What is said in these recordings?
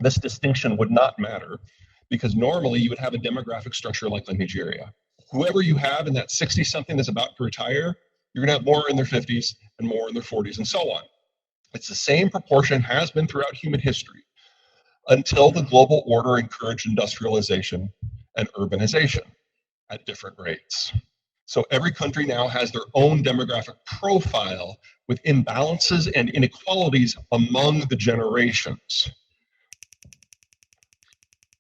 This distinction would not matter because normally you would have a demographic structure like Nigeria. Whoever you have in that 60-something that's about to retire, you're going to have more in their 50s and more in their 40s and so on. It's the same proportion, has been throughout human history, until the global order encouraged industrialization and urbanization at different rates. So every country now has their own demographic profile with imbalances and inequalities among the generations.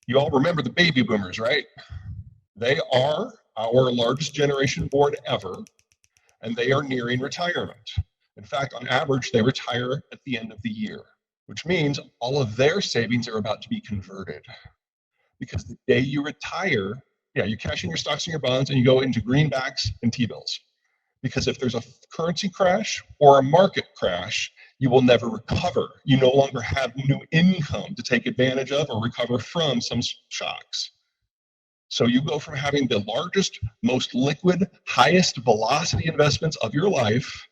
You all remember the baby boomers, right? They are our largest generation born ever, and they are nearing retirement. In fact, on average, they retire at the end of the year, which means all of their savings are about to be converted. Because the day you retire, you cash in your stocks and your bonds and you go into greenbacks and T-bills. Because if there's a currency crash or a market crash, you will never recover. You no longer have new income to take advantage of or recover from some shocks. So you go from having the largest, most liquid, highest velocity investments of your life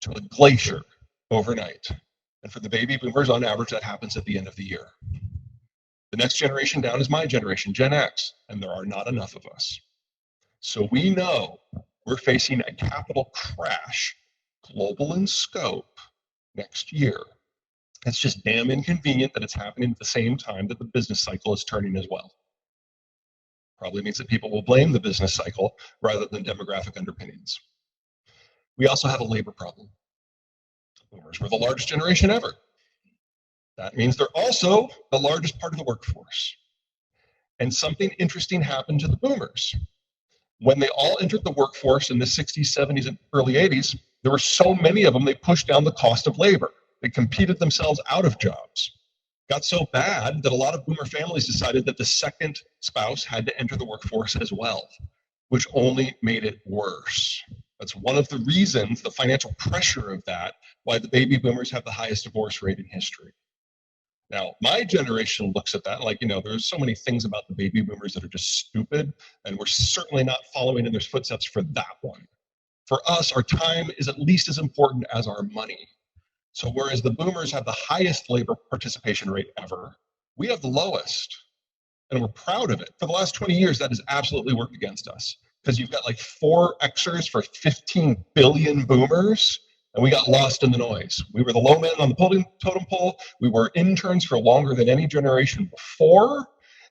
to a glacier overnight. And for the baby boomers, on average, that happens at the end of the year. The next generation down is my generation, Gen X, and there are not enough of us. So we know we're facing a capital crash, global in scope, next year. It's just damn inconvenient that it's happening at the same time that the business cycle is turning as well. Probably means that people will blame the business cycle rather than demographic underpinnings. We also have a labor problem. Boomers were the largest generation ever. That means they're also the largest part of the workforce. And something interesting happened to the boomers. When they all entered the workforce in the 60s, 70s, and early 80s, there were so many of them, they pushed down the cost of labor. They competed themselves out of jobs. Got so bad that a lot of boomer families decided that the second spouse had to enter the workforce as well, which only made it worse. That's one of the reasons, the financial pressure of that, why the baby boomers have the highest divorce rate in history. Now, my generation looks at that like, there's so many things about the baby boomers that are just stupid, and we're certainly not following in their footsteps for that one. For us, our time is at least as important as our money. So whereas the boomers have the highest labor participation rate ever, we have the lowest, and we're proud of it. For the last 20 years, that has absolutely worked against us, because you've got like 4 Xers for 15 billion boomers, and we got lost in the noise. We were the low men on the totem pole. We were interns for longer than any generation before,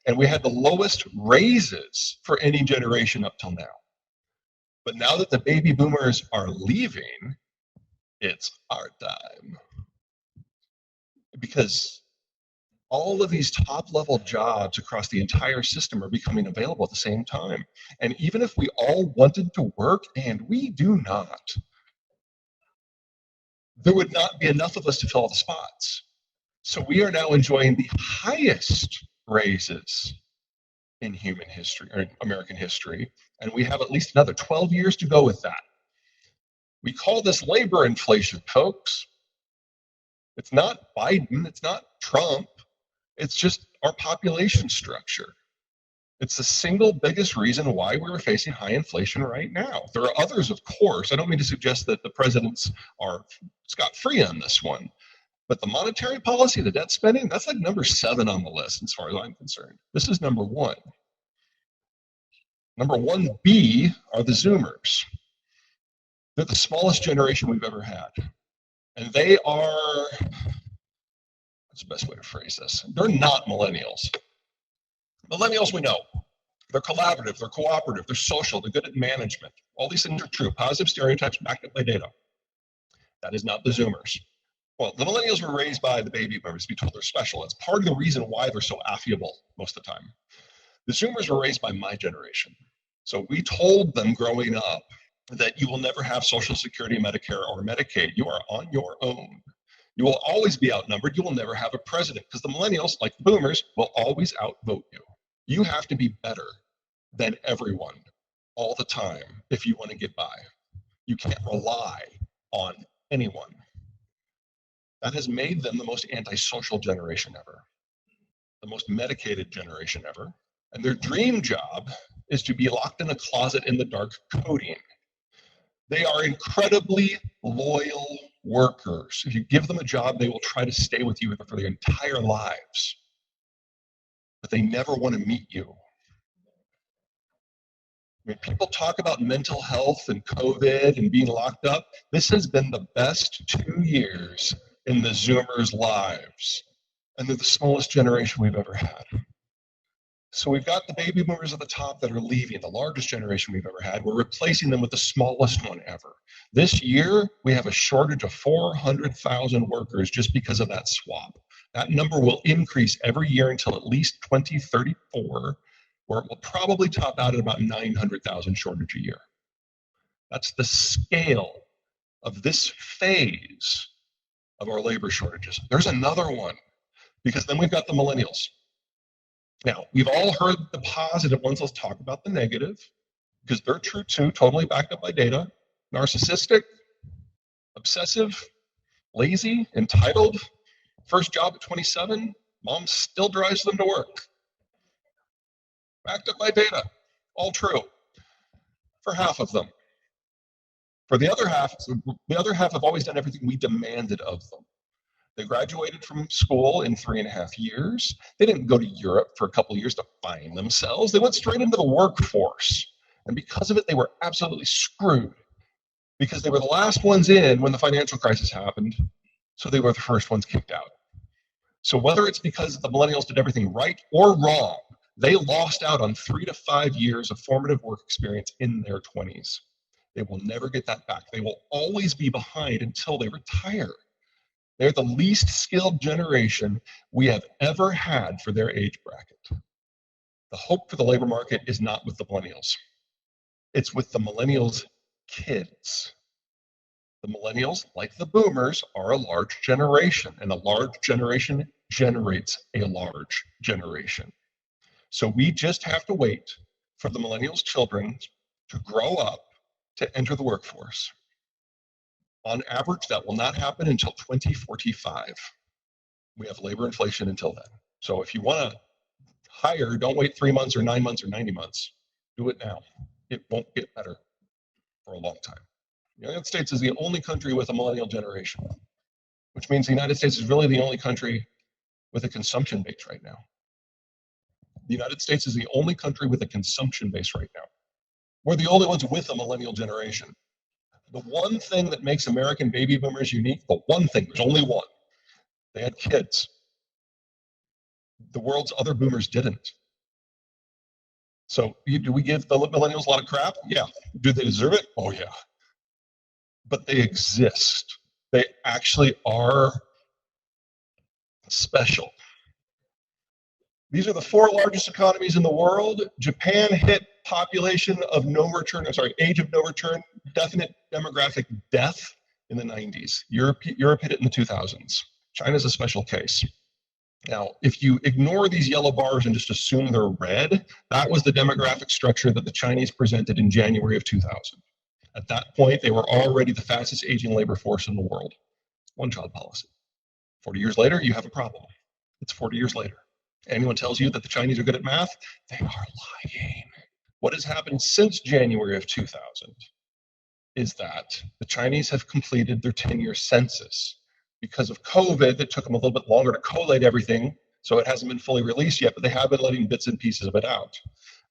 and we had the lowest raises for any generation up till now. But now that the baby boomers are leaving, it's our time. Because all of these top-level jobs across the entire system are becoming available at the same time. And even if we all wanted to work, and we do not, there would not be enough of us to fill all the spots. So we are now enjoying the highest raises in human history, or American history, and we have at least another 12 years to go with that. We call this labor inflation, folks. It's not Biden, it's not Trump, it's just our population structure. It's the single biggest reason why we're facing high inflation right now. There are others, of course. I don't mean to suggest that the presidents are scot-free on this one, but the monetary policy, the debt spending, that's like number 7 on the list as far as I'm concerned. This is number 1. Number 1B are the Zoomers. They're the smallest generation we've ever had. And they are, what's the best way to phrase this? They're not millennials. Millennials, we know. They're collaborative, they're cooperative, they're social, they're good at management. All these things are true. Positive stereotypes backed up by data. That is not the Zoomers. Well, the millennials were raised by the baby boomers to be told they're special. It's part of the reason why they're so affable most of the time. The Zoomers were raised by my generation. So we told them growing up that you will never have Social Security, Medicare, or Medicaid. You are on your own. You will always be outnumbered. You will never have a president, because the millennials, like the boomers, will always outvote you. You have to be better than everyone all the time if you want to get by. You can't rely on anyone. That has made them the most antisocial generation ever, the most medicated generation ever. And their dream job is to be locked in a closet in the dark coding. They are incredibly loyal workers. If you give them a job, they will try to stay with you for their entire lives. but they never want to meet you. I mean, people talk about mental health and COVID and being locked up. This has been the best 2 years in the Zoomers' lives, and they're the smallest generation we've ever had. So we've got the baby boomers at the top that are leaving, the largest generation we've ever had. We're replacing them with the smallest one ever. This year, we have a shortage of 400,000 workers just because of that swap. That number will increase every year until at least 2034, where it will probably top out at about 900,000 shortage a year. That's the scale of this phase of our labor shortages. There's another one, because then we've got the millennials. Now, we've all heard the positive ones. Let's talk about the negative, because they're true too, totally backed up by data. Narcissistic, obsessive, lazy, entitled, first job at 27, mom still drives them to work. Backed up by data, all true. For half of them. For the other half have always done everything we demanded of them. They graduated from school in 3.5 years. They didn't go to Europe for a couple of years to find themselves. They went straight into the workforce. And because of it, they were absolutely screwed, because they were the last ones in when the financial crisis happened. So they were the first ones kicked out. So whether it's because the millennials did everything right or wrong, they lost out on 3 to 5 years of formative work experience in their 20s. They will never get that back. They will always be behind until they retire. They're the least skilled generation we have ever had for their age bracket. The hope for the labor market is not with the millennials. It's with the millennials' kids. The millennials, like the boomers, are a large generation, and a large generation generates a large generation. So we just have to wait for the millennials' children to grow up to enter the workforce. On average, that will not happen until 2045. We have labor inflation until then. So if you want to hire, don't wait 3 months or 9 months or 90 months. Do it now. It won't get better for a long time. The United States is the only country with a millennial generation, which means the United States is really the only country with a consumption base right now. The United States is the only country with a consumption base right now. We're the only ones with a millennial generation. The one thing that makes American baby boomers unique, the one thing, there's only one, they had kids. The world's other boomers didn't. So do we give the millennials a lot of crap? Yeah. Do they deserve it? Oh yeah. But they exist. They actually are special. These are the 4 largest economies in the world. Japan hit population of no return, age of no return, definite demographic death in the 90s. Europe hit it in the 2000s. China's a special case. Now, if you ignore these yellow bars and just assume they're red, that was the demographic structure that the Chinese presented in January of 2000. At that point, they were already the fastest aging labor force in the world. One-child policy. 40 years later, you have a problem. It's 40 years later. Anyone tells you that the Chinese are good at math, they are lying. What has happened since January of 2000 is that the Chinese have completed their 10-year census. Because of COVID, it took them a little bit longer to collate everything, so it hasn't been fully released yet, but they have been letting bits and pieces of it out.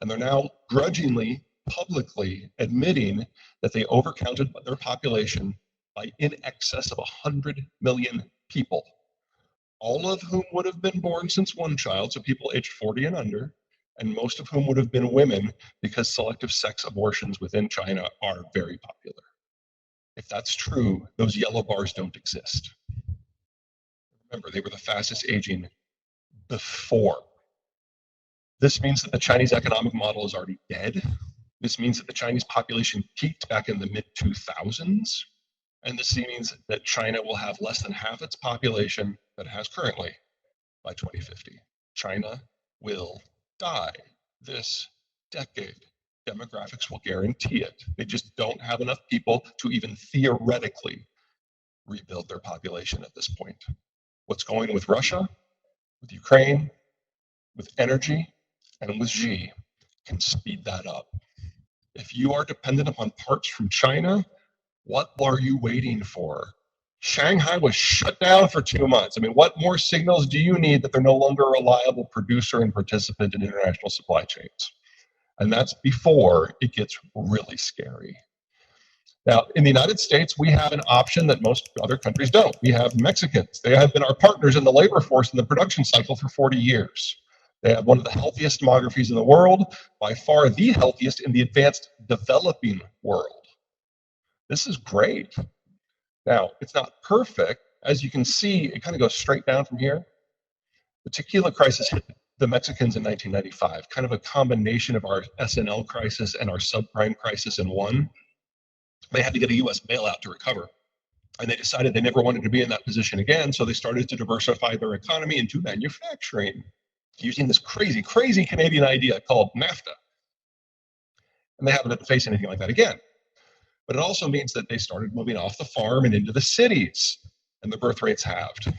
And they're now grudgingly, publicly admitting that they overcounted their population by in excess of 100 million people, all of whom would have been born since one child, so people aged 40 and under, and most of whom would have been women, because selective sex abortions within China are very popular. If that's true, those yellow bars don't exist. Remember, they were the fastest aging before. This means that the Chinese economic model is already dead. This means that the Chinese population peaked back in the mid-2000s. And this means that China will have less than half its population that it has currently by 2050. China will die this decade. Demographics will guarantee it. They just don't have enough people to even theoretically rebuild their population at this point. What's going with Russia, with Ukraine, with energy, and with Xi can speed that up. If you are dependent upon parts from China, what are you waiting for? Shanghai was shut down for 2 months. I mean, what more signals do you need that they're no longer a reliable producer and participant in international supply chains? And that's before it gets really scary. Now, in the United States, we have an option that most other countries don't. We have Mexicans. They have been our partners in the labor force and the production cycle for 40 years. They have one of the healthiest demographies in the world, by far the healthiest in the advanced developing world. This is great. Now, it's not perfect. As you can see, it kind of goes straight down from here. The tequila crisis hit the Mexicans in 1995, kind of a combination of our S&L crisis and our subprime crisis in one. They had to get a US bailout to recover. And they decided they never wanted to be in that position again, so they started to diversify their economy into manufacturing using this crazy, crazy Canadian idea called NAFTA. And they haven't had to face anything like that again. But it also means that they started moving off the farm and into the cities, and the birth rates halved.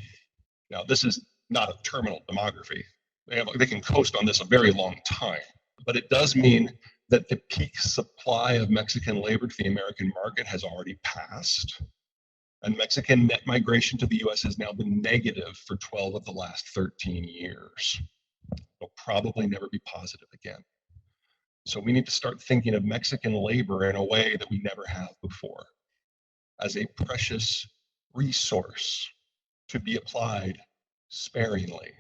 Now, this is not a terminal demography. They can coast on this a very long time, but it does mean that the peak supply of Mexican labor to the American market has already passed, and Mexican net migration to the US has now been negative for 12 of the last 13 years. It'll probably never be positive again. So we need to start thinking of Mexican labor in a way that we never have before, as a precious resource to be applied sparingly.